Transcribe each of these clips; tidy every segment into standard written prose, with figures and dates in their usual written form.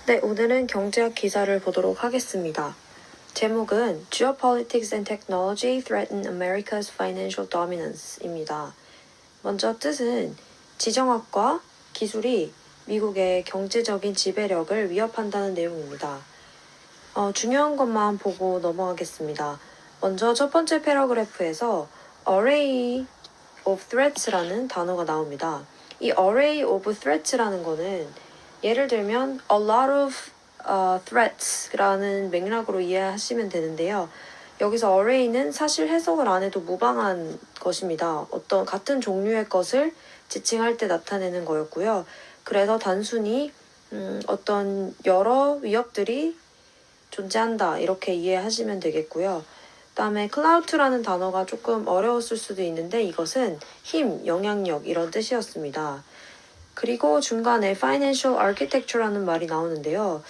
네, 오늘은 경제학 기사를 보도록 하겠습니다. 제목은 Geopolitics and Technology Threaten America's Financial Dominance입니다. 먼저 뜻은 지정학과 기술이 미국의 경제적인 지배력을 위협한다는 내용입니다. 중요한 것만 보고 넘어가겠습니다. 먼저 첫 번째 패러그래프에서 Array of Threats라는 단어가 나옵니다. 이 Array of Threats라는 거는 예를 들면 a lot of threats라는 맥락으로 이해하시면 되는데요. 여기서 array는 사실 해석을 안 해도 무방한 것입니다. 어떤 같은 종류의 것을 지칭할 때 나타내는 거였고요. 그래서 단순히 어떤 여러 위협들이 존재한다 이렇게 이해하시면 되겠고요. 그다음에 clout라는 단어가 조금 어려웠을 수도 있는데 이것은 힘, 영향력 이런 뜻이었습니다. 그리고 중간에 financial architecture라는 말이 나오는데요.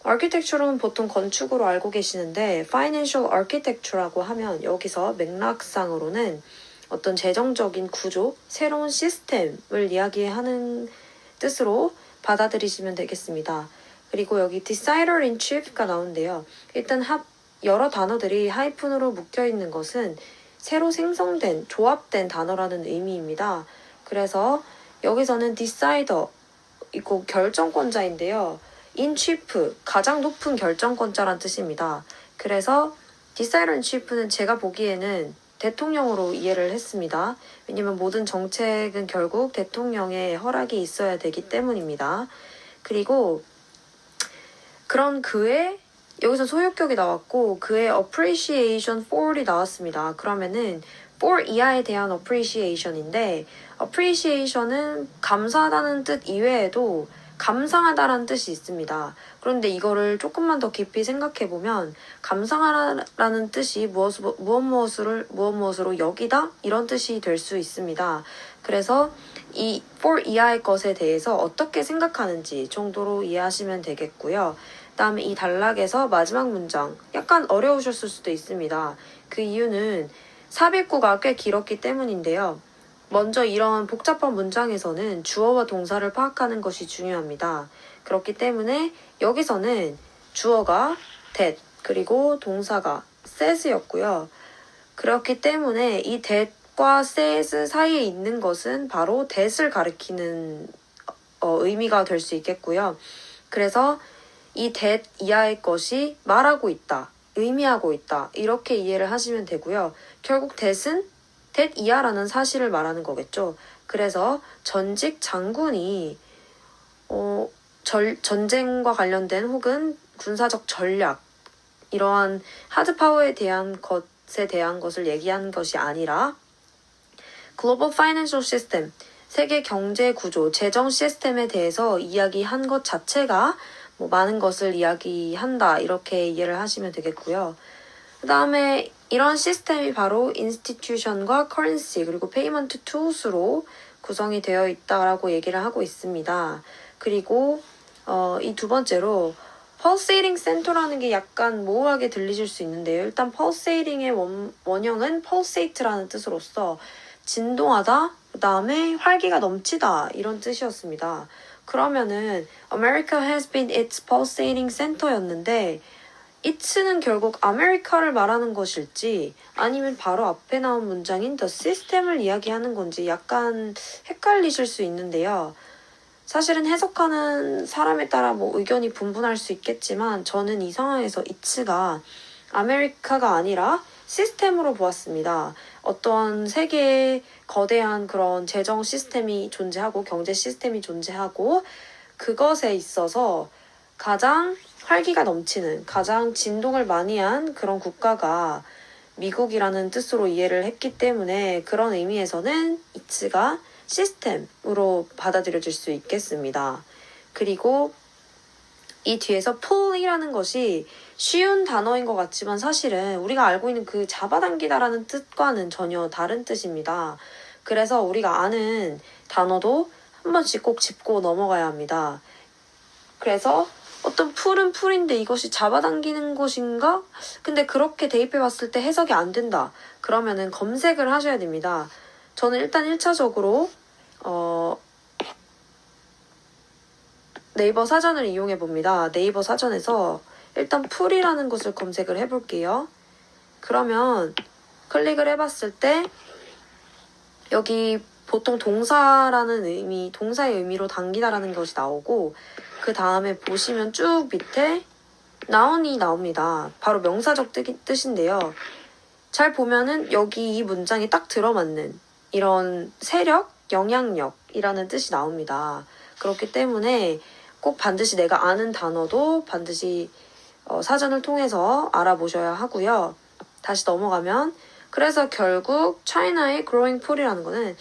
architecture는 보통 건축으로 알고 계시는데 financial architecture라고 하면 여기서 맥락상으로는 어떤 재정적인 구조, 새로운 시스템을 이야기하는 뜻으로 받아들이시면 되겠습니다. 그리고 여기 decider in chief가 나오는데요. 일단 여러 단어들이 하이픈으로 묶여 있는 것은 새로 생성된, 조합된 단어라는 의미입니다. 그래서 여기서는 decider, 이거 결정권자인데요. in chief, 가장 높은 결정권자란 뜻입니다. 그래서 decider in chief는 제가 보기에는 대통령으로 이해를 했습니다. 왜냐면 모든 정책은 결국 대통령의 허락이 있어야 되기 때문입니다. 그리고 그런 그의 여기서 소유격이 나왔고 그의 appreciation for이 나왔습니다. 그러면은 for 이하에 대한 appreciation인데 appreciation은 감사하다는 뜻 이외에도 감상하다라는 뜻이 있습니다. 그런데 이거를 조금만 더 깊이 생각해보면 감상하라는 뜻이 무엇으로 여기다 이런 뜻이 될 수 있습니다. 그래서 이 for 이하의 것에 대해서 어떻게 생각하는지 정도로 이해하시면 되겠고요. 그다음에 이 단락에서 마지막 문장 약간 어려우셨을 수도 있습니다. 그 이유는 삽입구가 꽤 길었기 때문인데요. 먼저 이런 복잡한 문장에서는 주어와 동사를 파악하는 것이 중요합니다. 그렇기 때문에 여기서는 주어가 that 그리고 동사가 says였고요. 그렇기 때문에 이 that과 says 사이에 있는 것은 바로 that을 가리키는 의미가 될 수 있겠고요. 그래서 이 that 이하의 것이 말하고 있다, 의미하고 있다 이렇게 이해를 하시면 되고요. 결국 that은 that 이하라는 사실을 말하는 거겠죠. 그래서 전직 장군이 전쟁과 관련된 혹은 군사적 전략 이러한 하드파워에 대한 것에 대한 것을 얘기하는 것이 아니라 글로벌 파이낸셜 시스템, 세계 경제 구조, 재정 시스템에 대해서 이야기한 것 자체가 많은 것을 이야기한다 이렇게 이해를 하시면 되겠고요. 그 다음에 이런 시스템이 바로 institution과 currency 그리고 payment tools로 구성이 되어 있다라고 얘기를 하고 있습니다. 그리고 이 두 번째로 pulsating center라는 게 약간 모호하게 들리실 수 있는데요. 일단 pulsating의 원형은 pulsate라는 뜻으로서 진동하다, 그 다음에 활기가 넘치다 이런 뜻이었습니다. 그러면은 America has been its pulsating center였는데 it는 결국 아메리카를 말하는 것일지 아니면 바로 앞에 나온 문장인 the system을 이야기하는 건지 약간 헷갈리실 수 있는데요. 사실은 해석하는 사람에 따라 의견이 분분할 수 있겠지만 저는 이 상황에서 it가 아메리카가 아니라 시스템으로 보았습니다. 어떤 세계의 거대한 그런 재정 시스템이 존재하고 경제 시스템이 존재하고 그것에 있어서 가장 활기가 넘치는 가장 진동을 많이 한 그런 국가가 미국이라는 뜻으로 이해를 했기 때문에 그런 의미에서는 it가 시스템으로 받아들여질 수 있겠습니다. 그리고 이 뒤에서 pull이라는 것이 쉬운 단어인 것 같지만 사실은 우리가 알고 있는 그 잡아당기다라는 뜻과는 전혀 다른 뜻입니다. 그래서 우리가 아는 단어도 한 번씩 꼭 짚고 넘어가야 합니다. 그래서 어떤 풀은 풀인데 이것이 잡아당기는 것인가? 근데 그렇게 대입해봤을 때 해석이 안 된다. 그러면은 검색을 하셔야 됩니다. 저는 일단 1차적으로 네이버 사전을 이용해 봅니다. 네이버 사전에서 일단 풀이라는 것을 검색을 해볼게요. 그러면 클릭을 해봤을 때 여기 보통 동사라는 의미, 동사의 의미로 당기다라는 것이 나오고 그 다음에 보시면 쭉 밑에 noun이 나옵니다. 바로 명사적 뜻인데요. 잘 보면은 여기 이 문장이 딱 들어맞는 이런 세력, 영향력이라는 뜻이 나옵니다. 그렇기 때문에 꼭 반드시 내가 아는 단어도 반드시 사전을 통해서 알아보셔야 하고요. 다시 넘어가면 그래서 결국 차이나의 growing pool이라는 거는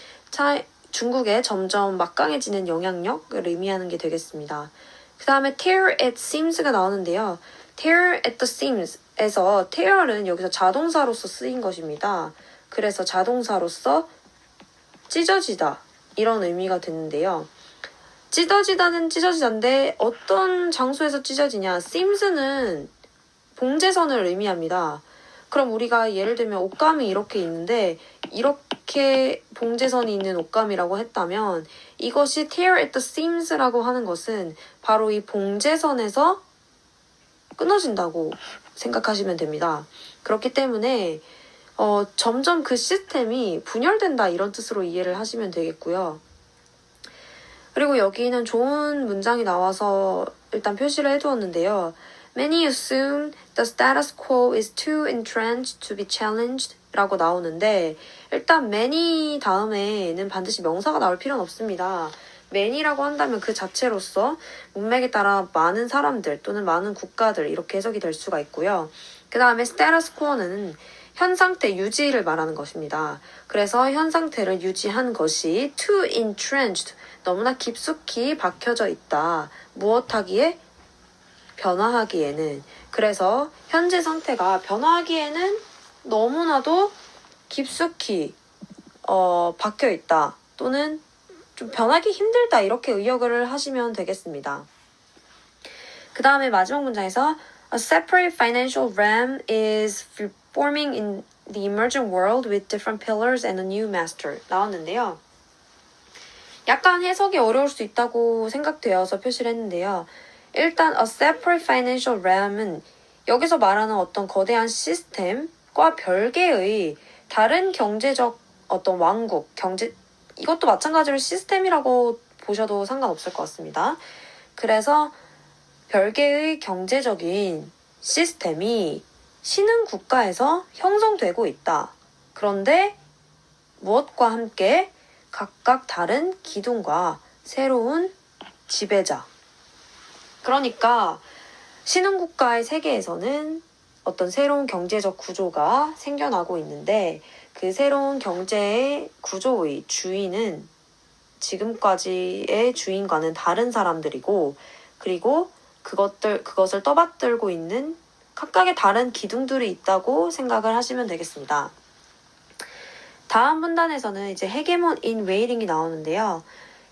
중국의 점점 막강해지는 영향력을 의미하는 게 되겠습니다. 그 다음에 tear at seams가 나오는데요. tear at the seams에서 tear은 여기서 자동사로서 쓰인 것입니다. 그래서 자동사로서 찢어지다 이런 의미가 되는데요. 찢어지다는 찢어지다인데 어떤 장소에서 찢어지냐. seams는 봉제선을 의미합니다. 그럼 우리가 예를 들면 옷감이 이렇게 있는데 이렇게 봉제선이 있는 옷감이라고 했다면 이것이 tear at the seams라고 하는 것은 바로 이 봉제선에서 끊어진다고 생각하시면 됩니다. 그렇기 때문에 점점 그 시스템이 분열된다 이런 뜻으로 이해를 하시면 되겠고요. 그리고 여기는 좋은 문장이 나와서 일단 표시를 해두었는데요. Many assume the status quo is too entrenched to be challenged 라고 나오는데 일단 many 다음에는 반드시 명사가 나올 필요는 없습니다. many라고 한다면 그 자체로서 문맥에 따라 많은 사람들 또는 많은 국가들 이렇게 해석이 될 수가 있고요. 그 다음에 status quo는 현 상태 유지를 말하는 것입니다. 그래서 현 상태를 유지한 것이 too entrenched 너무나 깊숙이 박혀져 있다. 무엇하기에? 변화하기에는. 그래서 현재 상태가 변화하기에는 너무나도 깊숙이 박혀 있다. 또는 좀 변하기 힘들다. 이렇게 의역을 하시면 되겠습니다. 그 다음에 마지막 문장에서 A separate financial realm is forming in the emerging world with different pillars and a new master 나왔는데요. 약간 해석이 어려울 수 있다고 생각되어서 표시를 했는데요. 일단 a separate financial realm은 여기서 말하는 어떤 거대한 시스템과 별개의 다른 경제적 어떤 왕국, 이것도 마찬가지로 시스템이라고 보셔도 상관없을 것 같습니다. 그래서 별개의 경제적인 시스템이 신흥 국가에서 형성되고 있다. 그런데 무엇과 함께 각각 다른 기둥과 새로운 지배자. 그러니까 신흥국가의 세계에서는 어떤 새로운 경제적 구조가 생겨나고 있는데 그 새로운 경제의 구조의 주인은 지금까지의 주인과는 다른 사람들이고 그리고 그것을 떠받들고 있는 각각의 다른 기둥들이 있다고 생각을 하시면 되겠습니다. 다음 분단에서는 이제 헤게몬 in waiting이 나오는데요.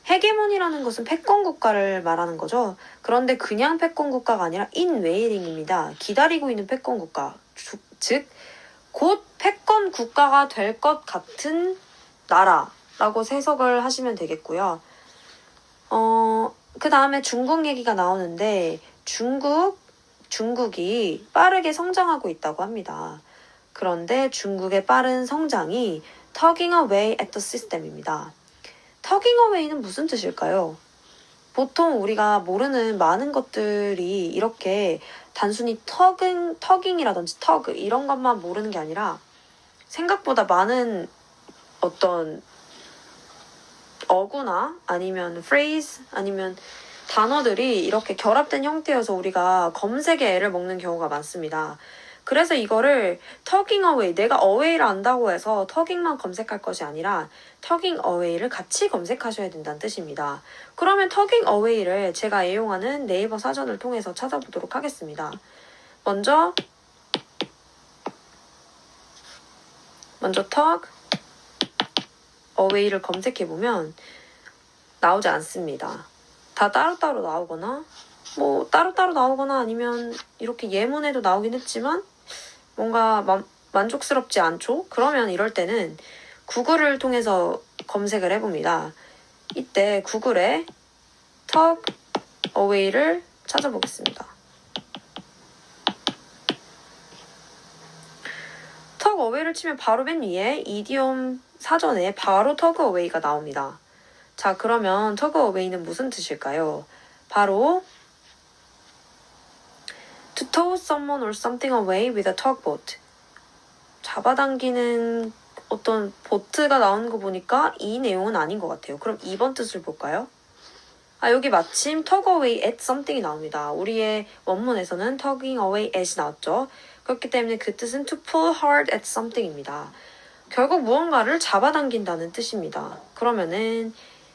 헤게몬이라는 것은 패권 국가를 말하는 거죠. 그런데 그냥 패권 국가가 아니라 in waiting입니다. 기다리고 있는 패권 국가. 즉, 곧 패권 국가가 될 것 같은 나라라고 해석을 하시면 되겠고요. 그 다음에 중국 얘기가 나오는데 중국이 빠르게 성장하고 있다고 합니다. 그런데 중국의 빠른 성장이 tugging away at the system입니다. tugging away는 무슨 뜻일까요? 보통 우리가 모르는 많은 것들이 이렇게 단순히 tugging이라든지 tug 이런 것만 모르는 게 아니라 생각보다 많은 어떤 어구나 아니면 phrase 아니면 단어들이 이렇게 결합된 형태여서 우리가 검색에 애를 먹는 경우가 많습니다. 그래서 이거를 tugging away, 내가 away를 안다고 해서 tugging만 검색할 것이 아니라 tugging away를 같이 검색하셔야 된다는 뜻입니다. 그러면 tugging away를 제가 애용하는 네이버 사전을 통해서 찾아보도록 하겠습니다. 먼저 tug away를 검색해보면 나오지 않습니다. 다 따로따로 나오거나 따로따로 나오거나 아니면 이렇게 예문에도 나오긴 했지만 뭔가 만족스럽지 않죠? 그러면 이럴 때는 구글을 통해서 검색을 해봅니다. 이때 구글에 tug away를 찾아보겠습니다. tug away를 치면 바로 맨 위에 이디옴 사전에 바로 tug away가 나옵니다. 자, 그러면 tug away는 무슨 뜻일까요? 바로 to tow someone or something away with a tugboat. 잡아당기는 어떤 보트가 나오는 거 보니까 이 내용은 아닌 것 같아요. 그럼 2번 뜻을 볼까요? 여기 마침 tug away at something이 나옵니다. 우리의 원문에서는 tugging away at이 나왔죠. 그렇기 때문에 그 뜻은 to pull hard at something입니다. 결국 무언가를 잡아당긴다는 뜻입니다. 그러면은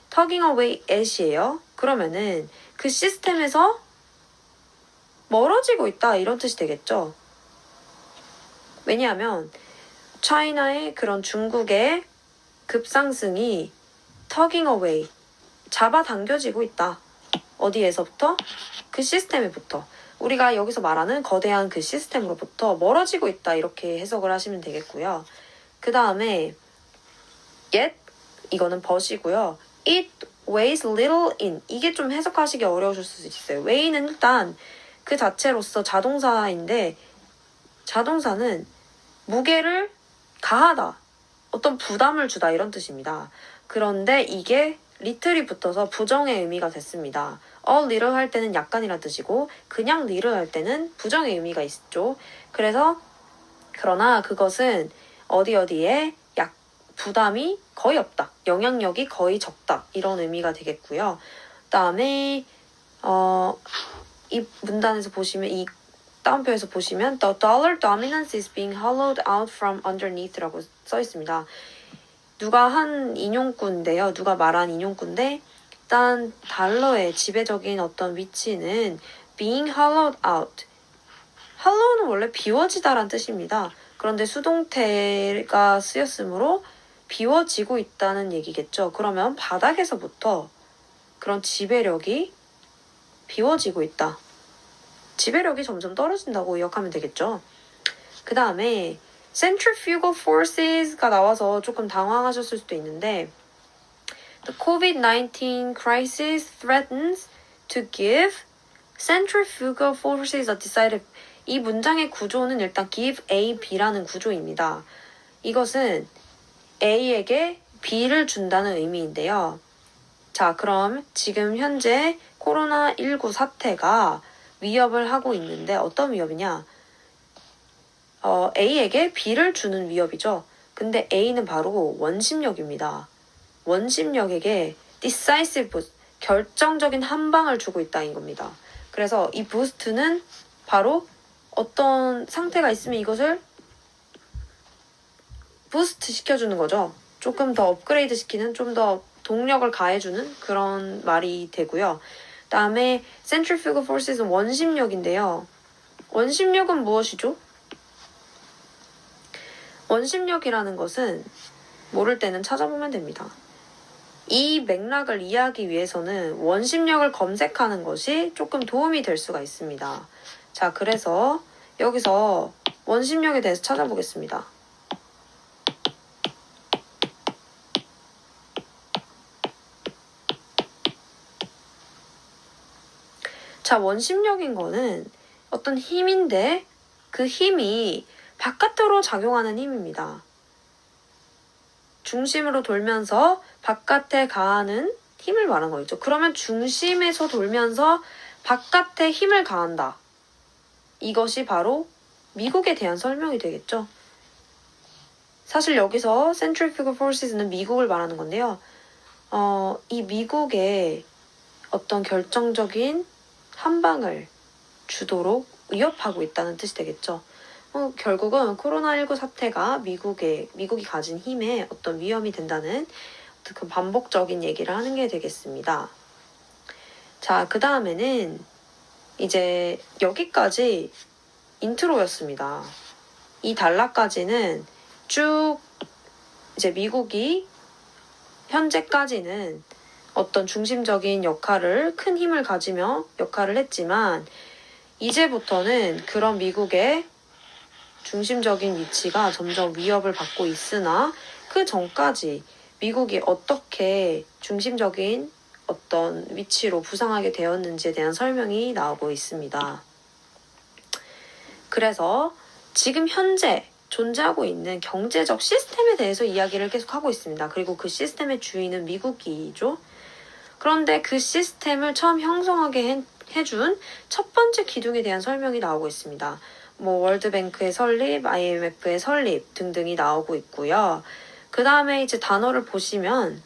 tugging away at이에요. 그러면은 그 시스템에서 멀어지고 있다 이런 뜻이 되겠죠. 왜냐하면 차이나의 그런 중국의 급상승이 tugging away, 잡아당겨지고 있다. 어디에서부터? 그 시스템에부터. 우리가 여기서 말하는 거대한 그 시스템으로부터 멀어지고 있다 이렇게 해석을 하시면 되겠고요. 그 다음에 yet, 이거는 but이고요. it weighs little in, 이게 좀 해석하시기 어려우실 수 있어요. weigh는 일단 그 자체로서 자동사인데 자동사는 무게를 가하다, 어떤 부담을 주다 이런 뜻입니다. 그런데 이게 little이 붙어서 부정의 의미가 됐습니다. a little 할 때는 약간이란 뜻이고 그냥 little 할 때는 부정의 의미가 있죠. 그러나 그것은 어디에 부담이 거의 없다, 영향력이 거의 적다 이런 의미가 되겠고요. 그다음에 이 문단에서 보시면, 이 따옴표에서 보시면 The dollar dominance is being hollowed out from underneath라고 써 있습니다. 누가 한 인용구인데요. 누가 말한 인용구인데 일단 달러의 지배적인 어떤 위치는 being hollowed out. hollow는 원래 비워지다란 뜻입니다. 그런데 수동태가 쓰였으므로 비워지고 있다는 얘기겠죠. 그러면 바닥에서부터 그런 지배력이 비워지고 있다. 지배력이 점점 떨어진다고 의역하면 되겠죠. 그 다음에 centrifugal forces가 나와서 조금 당황하셨을 수도 있는데 The COVID-19 crisis threatens to give centrifugal forces a decided. 이 문장의 구조는 일단 give A, B라는 구조입니다. 이것은 A에게 B를 준다는 의미인데요. 자, 그럼 지금 현재 코로나19 사태가 위협을 하고 있는데 어떤 위협이냐? A에게 B를 주는 위협이죠. 근데 A는 바로 원심력입니다. 원심력에게 decisive boost, 결정적인 한 방을 주고 있다는 겁니다. 그래서 이 부스트는 바로 어떤 상태가 있으면 이것을 부스트 시켜주는 거죠. 조금 더 업그레이드 시키는, 좀 더 동력을 가해주는 그런 말이 되고요. 다음에 centrifugal forces는 원심력인데요. 원심력은 무엇이죠? 원심력이라는 것은 모를 때는 찾아보면 됩니다. 이 맥락을 이해하기 위해서는 원심력을 검색하는 것이 조금 도움이 될 수가 있습니다. 자, 그래서 여기서 원심력에 대해서 찾아보겠습니다. 자, 원심력인 거는 어떤 힘인데 그 힘이 바깥으로 작용하는 힘입니다. 중심으로 돌면서 바깥에 가하는 힘을 말하는 거겠죠. 그러면 중심에서 돌면서 바깥에 힘을 가한다. 이것이 바로 미국에 대한 설명이 되겠죠. 사실 여기서 centrifugal forces는 미국을 말하는 건데요. 이 미국의 어떤 결정적인 한 방을 주도록 위협하고 있다는 뜻이 되겠죠. 결국은 코로나19 사태가 미국이 가진 힘에 어떤 위험이 된다는 그 반복적인 얘기를 하는 게 되겠습니다. 자, 그 다음에는 이제 여기까지 인트로였습니다. 이 단락까지는 쭉 이제 미국이 현재까지는 어떤 중심적인 역할을, 큰 힘을 가지며 역할을 했지만 이제부터는 그런 미국의 중심적인 위치가 점점 위협을 받고 있으나 그 전까지 미국이 어떻게 중심적인 어떤 위치로 부상하게 되었는지에 대한 설명이 나오고 있습니다. 그래서 지금 현재 존재하고 있는 경제적 시스템에 대해서 이야기를 계속 하고 있습니다. 그리고 그 시스템의 주인은 미국이죠. 그런데 그 시스템을 처음 형성하게 해준 첫 번째 기둥에 대한 설명이 나오고 있습니다. 월드뱅크의 설립, IMF의 설립 등등이 나오고 있고요. 그 다음에 이제 단어를 보시면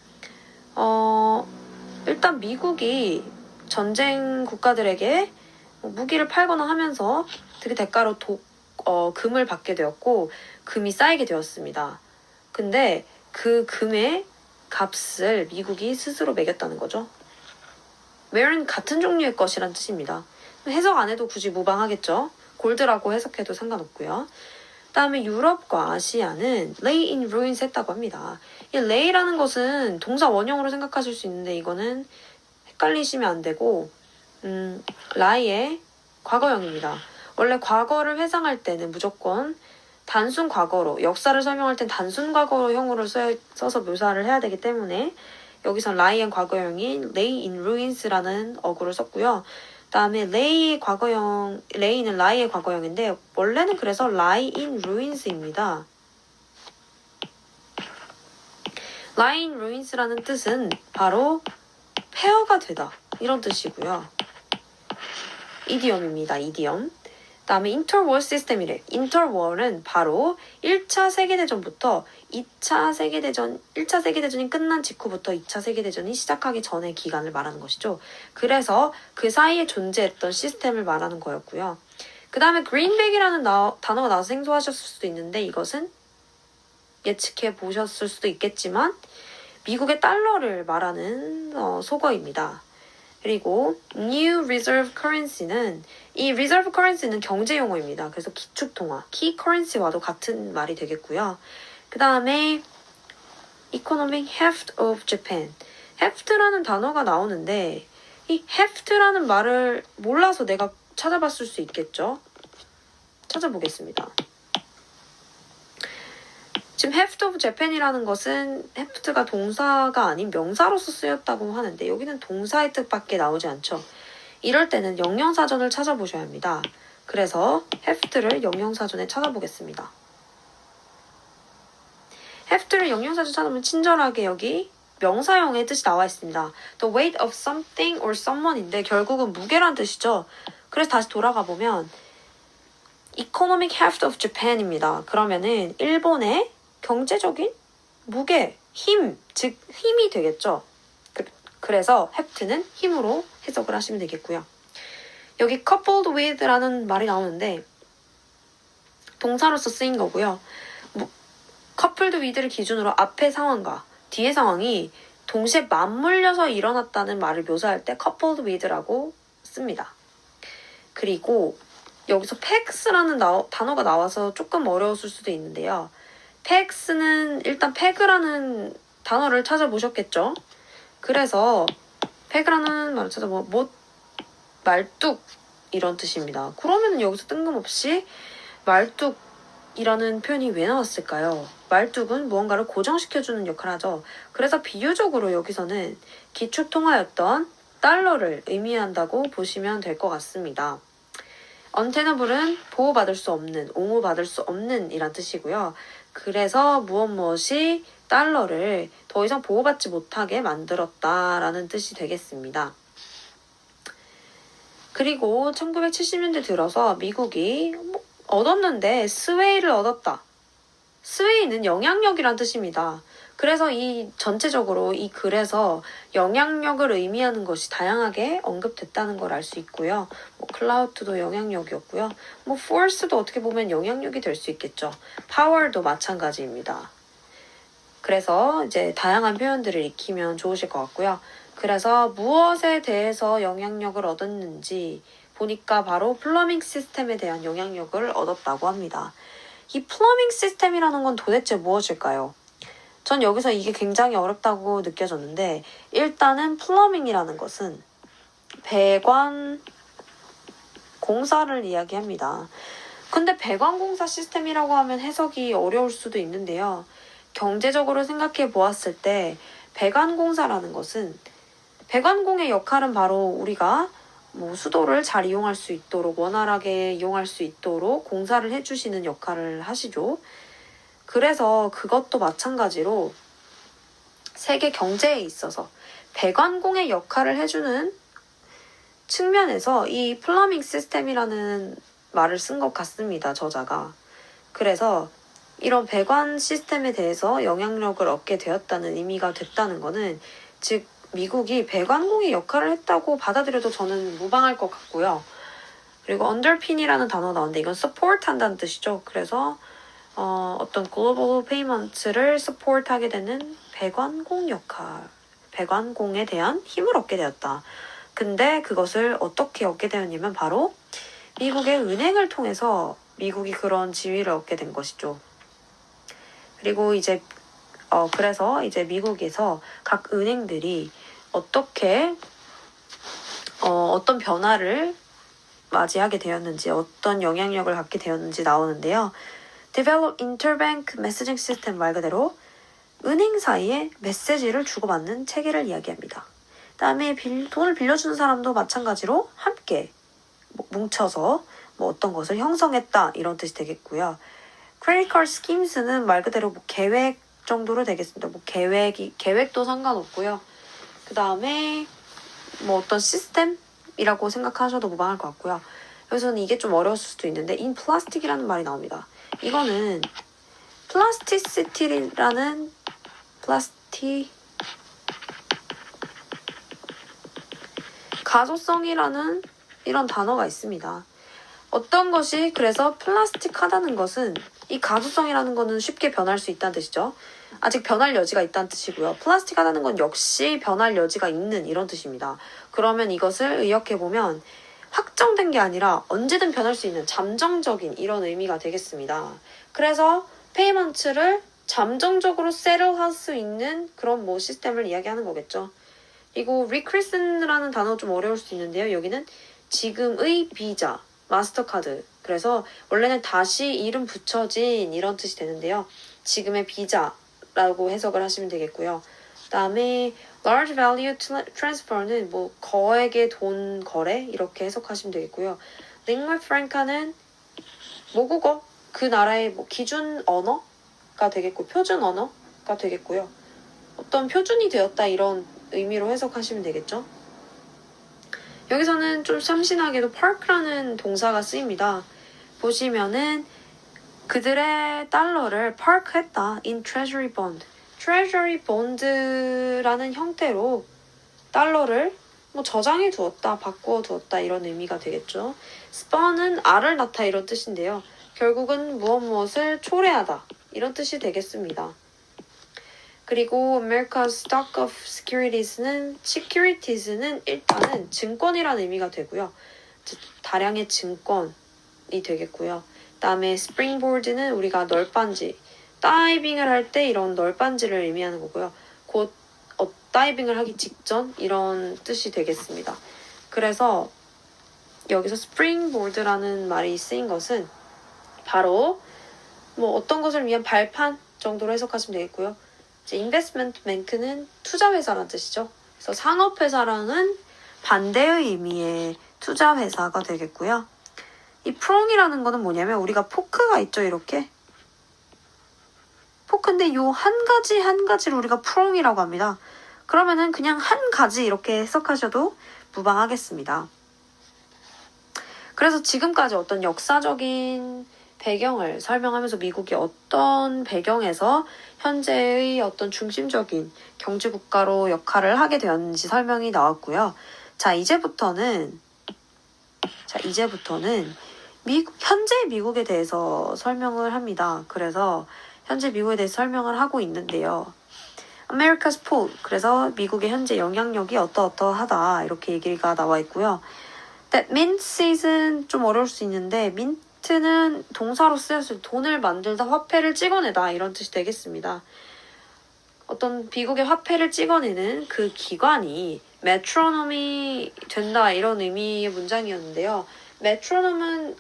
일단 미국이 전쟁 국가들에게 무기를 팔거나 하면서 그 대가로 금을 받게 되었고 금이 쌓이게 되었습니다. 근데 그 금의 값을 미국이 스스로 매겼다는 거죠. wherein 같은 종류의 것이란 뜻입니다. 해석 안 해도 굳이 무방하겠죠. 골드라고 해석해도 상관없고요. 그다음에 유럽과 아시아는 lay in ruins 했다고 합니다. 이 lay라는 것은 동사 원형으로 생각하실 수 있는데 이거는 헷갈리시면 안 되고 lie의 과거형입니다. 원래 과거를 회상할 때는 무조건 단순 과거로, 역사를 설명할 땐 단순 과거형으로 써서 묘사를 해야 되기 때문에 여기선 lie의 과거형인 lay in ruins라는 어구를 썼고요. 그다음에 lay는 lie의 과거형인데 원래는 그래서 lie in ruins입니다. lie in ruins라는 뜻은 바로 폐허가 되다 이런 뜻이고요. 이디엄입니다. 이디엄. 그다음에 interwar 시스템이래. interwar은 바로 1차 세계대전부터 1차 세계대전이 끝난 직후부터 2차 세계대전이 시작하기 전의 기간을 말하는 것이죠. 그래서 그 사이에 존재했던 시스템을 말하는 거였고요. 그 다음에 greenback이라는 단어가 나와서 생소하셨을 수도 있는데 이것은 예측해 보셨을 수도 있겠지만 미국의 달러를 말하는 속어입니다. 그리고 new reserve currency는 이 reserve currency는 경제 용어입니다. 그래서 기축통화, key currency와도 같은 말이 되겠고요. 그 다음에 economic heft of Japan. heft라는 단어가 나오는데 이 heft라는 말을 몰라서 내가 찾아봤을 수 있겠죠. 찾아보겠습니다. 지금 heft of Japan이라는 것은 heft가 동사가 아닌 명사로서 쓰였다고 하는데 여기는 동사의 뜻밖에 나오지 않죠. 이럴 때는 영영사전을 찾아보셔야 합니다. 그래서 heft를 영영사전에 찾아보겠습니다. heft를 영영사전 찾아보면 친절하게 여기 명사형의 뜻이 나와 있습니다. The weight of something or someone인데 결국은 무게란 뜻이죠. 그래서 다시 돌아가 보면 economic heft of Japan입니다. 그러면은 일본의 경제적인 무게, 힘, 즉 힘이 되겠죠. 그래서 heft는 힘으로 해석을 하시면 되겠고요. 여기 coupled with라는 말이 나오는데 동사로서 쓰인 거고요. coupled with를 기준으로 앞의 상황과 뒤의 상황이 동시에 맞물려서 일어났다는 말을 묘사할 때 coupled with라고 씁니다. 그리고 여기서 PAX라는 단어가 나와서 조금 어려웠을 수도 있는데요. PAX는 일단 PEG라는 단어를 찾아보셨겠죠? 그래서 PEG라는 말을 찾아보면 말뚝 이런 뜻입니다. 그러면 여기서 뜬금없이 말뚝이라는 표현이 왜 나왔을까요? 말뚝은 무언가를 고정시켜주는 역할을 하죠. 그래서 비유적으로 여기서는 기축통화였던 달러를 의미한다고 보시면 될 것 같습니다. untenable은 보호받을 수 없는, 옹호받을 수 없는 이란 뜻이고요. 그래서 무엇이 달러를 더 이상 보호받지 못하게 만들었다라는 뜻이 되겠습니다. 그리고 1970년대 들어서 미국이 얻었는데 스웨이를 얻었다. 스웨이는 영향력이란 뜻입니다. 그래서 이 전체적으로 이 글에서 영향력을 의미하는 것이 다양하게 언급됐다는 걸 알 수 있고요. 클라우드도 영향력이었고요. force도 어떻게 보면 영향력이 될 수 있겠죠. power도 마찬가지입니다. 그래서 이제 다양한 표현들을 익히면 좋으실 것 같고요. 그래서 무엇에 대해서 영향력을 얻었는지 보니까 바로 플러밍 시스템에 대한 영향력을 얻었다고 합니다. 이 플러밍 시스템이라는 건 도대체 무엇일까요? 전 여기서 이게 굉장히 어렵다고 느껴졌는데 일단은 플러밍이라는 것은 배관 공사를 이야기합니다. 근데 배관 공사 시스템이라고 하면 해석이 어려울 수도 있는데요. 경제적으로 생각해 보았을 때 배관 공사라는 것은 배관공의 역할은 바로 우리가 뭐 수도를 잘 이용할 수 있도록 원활하게 이용할 수 있도록 공사를 해주시는 역할을 하시죠. 그래서 그것도 마찬가지로 세계 경제에 있어서 배관공의 역할을 해주는 측면에서 이 플러밍 시스템이라는 말을 쓴 것 같습니다. 저자가. 그래서 이런 배관 시스템에 대해서 영향력을 얻게 되었다는 의미가 됐다는 거는 즉 미국이 배관공의 역할을 했다고 받아들여도 저는 무방할 것 같고요. 그리고 underpin이라는 단어가 나오는데 이건 support 한다는 뜻이죠. 그래서 어떤 글로벌 페이먼트를 support하게 되는 배관공 역할, 배관공에 대한 힘을 얻게 되었다. 근데 그것을 어떻게 얻게 되었냐면 바로 미국의 은행을 통해서 미국이 그런 지위를 얻게 된 것이죠. 그리고 이제 그래서 이제 미국에서 각 은행들이 어떻게 어떤 변화를 맞이하게 되었는지 어떤 영향력을 갖게 되었는지 나오는데요. Develop Interbank Messaging System 말 그대로 은행 사이에 메시지를 주고받는 체계를 이야기합니다. 다음에 돈을 빌려주는 사람도 마찬가지로 함께 뭉쳐서 뭐 어떤 것을 형성했다 이런 뜻이 되겠고요. Credit Card Schemes는 말 그대로 뭐 계획 정도로 되겠습니다. 뭐 계획도 상관없고요. 그 다음에 뭐 어떤 시스템이라고 생각하셔도 무방할 것 같고요. 여기서는 이게 좀 어려웠을 수도 있는데 in plastic이라는 말이 나옵니다. 이거는 plasticity라는 가소성이라는 이런 단어가 있습니다. 어떤 것이 그래서 플라스틱하다는 것은 이 가소성이라는 거는 쉽게 변할 수 있다는 뜻이죠. 아직 변할 여지가 있다는 뜻이고요. 플라스틱하다는 건 역시 변할 여지가 있는 이런 뜻입니다. 그러면 이것을 의역해보면 확정된 게 아니라 언제든 변할 수 있는 잠정적인 이런 의미가 되겠습니다. 그래서 페이먼트를 잠정적으로 셋틀할 수 있는 그런 뭐 시스템을 이야기하는 거겠죠. 그리고 리크리슨이라는 단어 좀 어려울 수 있는데요. 여기는 지금의 비자, 마스터카드. 그래서 원래는 다시 이름 붙여진 이런 뜻이 되는데요. 지금의 비자라고 해석을 하시면 되겠고요. 그 다음에 large value transfer는 뭐 거액의 돈 거래 이렇게 해석하시면 되겠고요. lingua franca는 모국어, 그 나라의 뭐 기준 언어가 되겠고 표준 언어가 되겠고요. 어떤 표준이 되었다 이런 의미로 해석하시면 되겠죠. 여기서는 좀 참신하게도 park라는 동사가 쓰입니다. 보시면은 그들의 달러를 park했다 in treasury bond. treasury bond라는 형태로 달러를 뭐 저장해 두었다, 바꾸어 두었다 이런 의미가 되겠죠. spawn은 알을 낳다 이런 뜻인데요. 결국은 무엇을 초래하다 이런 뜻이 되겠습니다. 그리고 America's Stock of Securities는 일단은 증권이라는 의미가 되고요. 즉 다량의 증권이 되겠고요. 그다음에 Springboard는 우리가 널빤지, 다이빙을 할 때 이런 널빤지를 의미하는 거고요. 곧 다이빙을 하기 직전 이런 뜻이 되겠습니다. 그래서 여기서 Springboard라는 말이 쓰인 것은 바로 뭐 어떤 것을 위한 발판 정도로 해석하시면 되겠고요. 이제 investment bank는 투자회사라는 뜻이죠. 그래서 상업회사랑은 반대의 의미의 투자회사가 되겠고요. 이 prong이라는 거는 뭐냐면 우리가 포크가 있죠, 이렇게. 포크인데 요 한 가지를 우리가 prong이라고 합니다. 그러면은 그냥 한 가지 이렇게 해석하셔도 무방하겠습니다. 그래서 지금까지 어떤 역사적인 배경을 설명하면서 미국이 어떤 배경에서 현재의 어떤 중심적인 경제국가로 역할을 하게 되었는지 설명이 나왔고요. 이제부터는 현재 미국에 대해서 설명을 합니다. 그래서 현재 미국에 대해서 설명을 하고 있는데요. America's pull, 그래서 미국의 현재 영향력이 어떠어떠하다 이렇게 얘기가 나와 있고요. That mints는 좀 어려울 수 있는데 민트는 동사로 쓰였을 때 돈을 만들다, 화폐를 찍어내다 이런 뜻이 되겠습니다. 어떤 미국의 화폐를 찍어내는 그 기관이 메트로놈이 된다 이런 의미의 문장이었는데요. 메트로놈은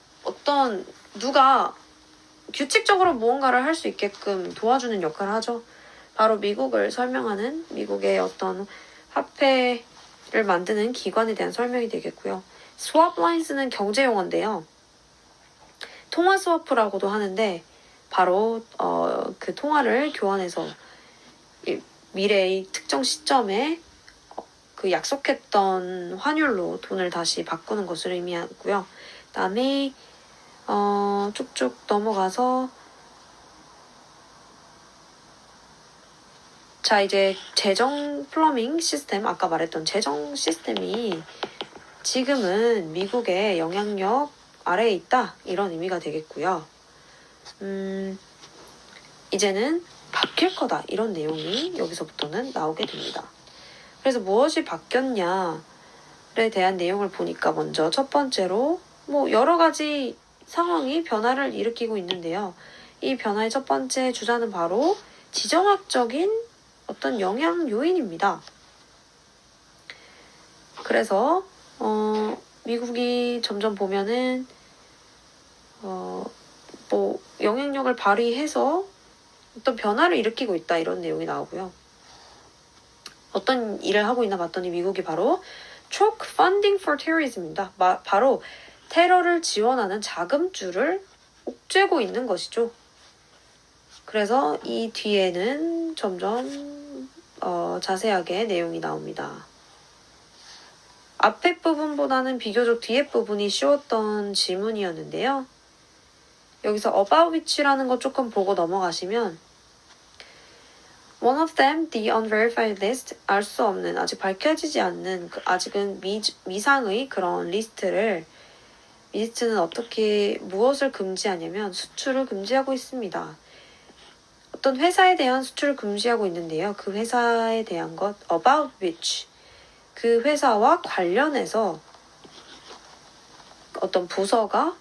누가 규칙적으로 무언가를 할 수 있게끔 도와주는 역할을 하죠. 바로 미국을 설명하는 미국의 어떤 화폐 만드는 기관에 대한 설명이 되겠고요. swap lines는 경제 용어인데요. 통화 스와프라고도 하는데 바로 그 통화를 교환해서 미래의 특정 시점에 그 약속했던 환율로 돈을 다시 바꾸는 것을 의미하고요. 그다음에 쭉쭉 넘어가서 자 이제 재정 플러밍 시스템 아까 말했던 재정 시스템이 지금은 미국의 영향력 아래에 있다 이런 의미가 되겠고요. 이제는 바뀔 거다 이런 내용이 여기서부터는 나오게 됩니다. 그래서 무엇이 바뀌었냐에 대한 내용을 보니까 먼저 첫 번째로 뭐 여러 가지 상황이 변화를 일으키고 있는데요. 이 변화의 첫 번째 주자는 바로 지정학적인 어떤 영향 요인입니다. 그래서 미국이 점점 보면은 뭐 영향력을 발휘해서 어떤 변화를 일으키고 있다 이런 내용이 나오고요. 어떤 일을 하고 있나 봤더니 미국이 바로 choke funding for terrorism입니다. 바로 테러를 지원하는 자금줄을 옥죄고 있는 것이죠. 그래서 이 뒤에는 점점 자세하게 내용이 나옵니다. 앞에 부분보다는 비교적 뒤에 부분이 쉬웠던 지문이었는데요. 여기서 about which라는 거 조금 보고 넘어가시면 One of them, the unverified list, 알 수 없는, 아직 밝혀지지 않는, 아직은 미상의 그런 리스트는 어떻게, 무엇을 금지하냐면 수출을 금지하고 있습니다. 어떤 회사에 대한 수출을 금지하고 있는데요. 그 회사에 대한 것, about which, 그 회사와 관련해서 어떤 부서가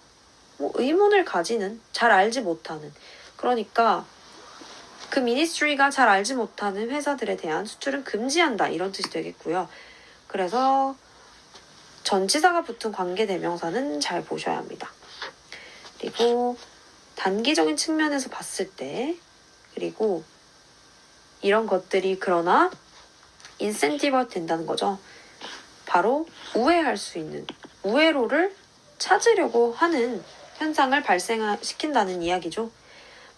뭐 의문을 가지는, 잘 알지 못하는, 그러니까 그 미니스트리가 잘 알지 못하는 회사들에 대한 수출은 금지한다 이런 뜻이 되겠고요. 그래서 전치사가 붙은 관계대명사는 잘 보셔야 합니다. 그리고 단기적인 측면에서 봤을 때 그리고 이런 것들이 그러나 인센티브가 된다는 거죠. 바로 우회할 수 있는 우회로를 찾으려고 하는 현상을 발생시킨다는 이야기죠.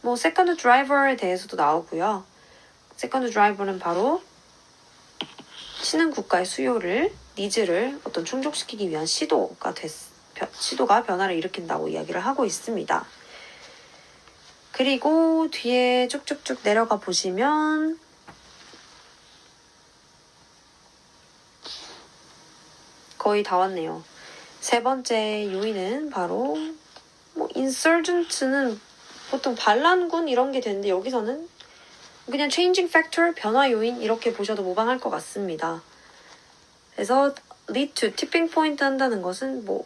뭐 세컨드 드라이버에 대해서도 나오고요. 세컨드 드라이버는 바로 신흥 국가의 수요를 니즈를 어떤 충족시키기 위한 시도가 변화를 일으킨다고 이야기를 하고 있습니다. 그리고 뒤에 쭉쭉쭉 내려가 보시면 거의 다 왔네요. 세 번째 요인은 바로 뭐 insurgent는 보통 반란군 이런 게 되는데 여기서는 그냥 changing factor, 변화 요인 이렇게 보셔도 무방할 것 같습니다. 그래서 lead to tipping point 한다는 것은 뭐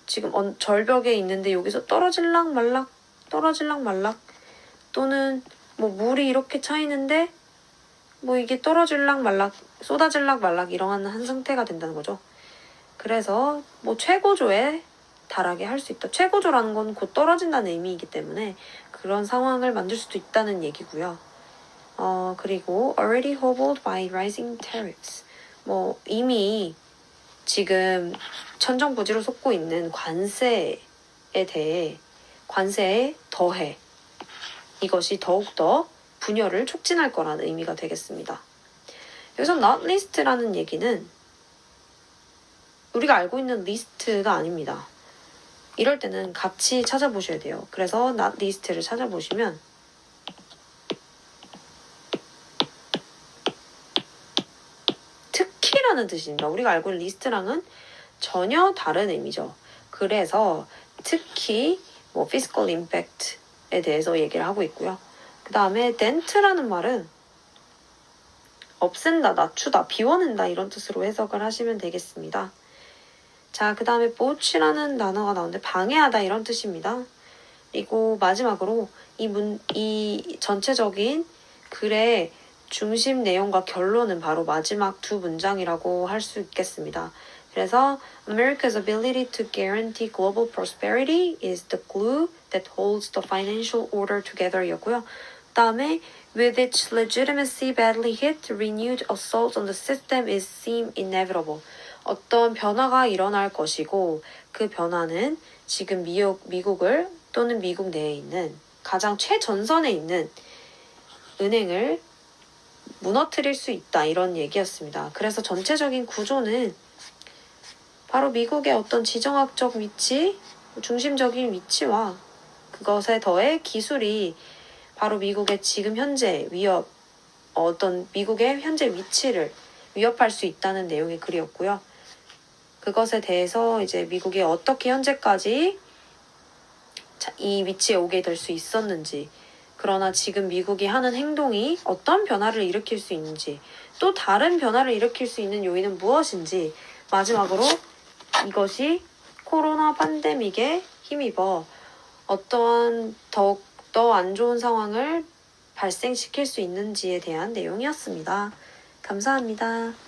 지금 절벽에 있는데 여기서 떨어질락 말락 또는 뭐 물이 이렇게 차 있는데 뭐 이게 떨어질락 말락 쏟아질락 말락 이러한 한 상태가 된다는 거죠. 그래서 뭐 최고조에 달하게 할 수 있다. 최고조라는 건 곧 떨어진다는 의미이기 때문에 그런 상황을 만들 수도 있다는 얘기고요. 그리고 already hobbled by rising tariffs. 뭐 이미 지금 천정부지로 솟고 있는 관세에 더해 이것이 더욱더 분열을 촉진할 거라는 의미가 되겠습니다. 여기서 not list라는 얘기는 우리가 알고 있는 리스트가 아닙니다. 이럴 때는 같이 찾아보셔야 돼요. 그래서 not list를 찾아보시면 특히라는 뜻입니다. 우리가 알고 있는 리스트랑은 전혀 다른 의미죠. 그래서 특히 뭐 fiscal impact에 대해서 얘기를 하고 있고요. 그 다음에 dent라는 말은 없앤다, 낮추다, 비워낸다 이런 뜻으로 해석을 하시면 되겠습니다. 자, 그 다음에 보치라는 단어가 나오는데 방해하다 이런 뜻입니다. 그리고 마지막으로 이 전체적인 글의 중심 내용과 결론은 바로 마지막 두 문장이라고 할 수 있겠습니다. 그래서 America's ability to guarantee global prosperity is the glue that holds the financial order together 였고요. 다음에 with its legitimacy badly hit, renewed assault on the system is seem inevitable. 어떤 변화가 일어날 것이고 그 변화는 지금 미국을 또는 미국 내에 있는 가장 최전선에 있는 은행을 무너뜨릴 수 있다 이런 얘기였습니다. 그래서 전체적인 구조는 바로 미국의 어떤 지정학적 위치, 중심적인 위치와 그것에 더해 기술이 바로 미국의 지금 현재 어떤 미국의 현재 위치를 위협할 수 있다는 내용의 글이었고요. 그것에 대해서 이제 미국이 어떻게 현재까지 이 위치에 오게 될 수 있었는지, 그러나 지금 미국이 하는 행동이 어떤 변화를 일으킬 수 있는지, 또 다른 변화를 일으킬 수 있는 요인은 무엇인지, 마지막으로 이것이 코로나 팬데믹에 힘입어 어떠한 더욱더 안 좋은 상황을 발생시킬 수 있는지에 대한 내용이었습니다. 감사합니다.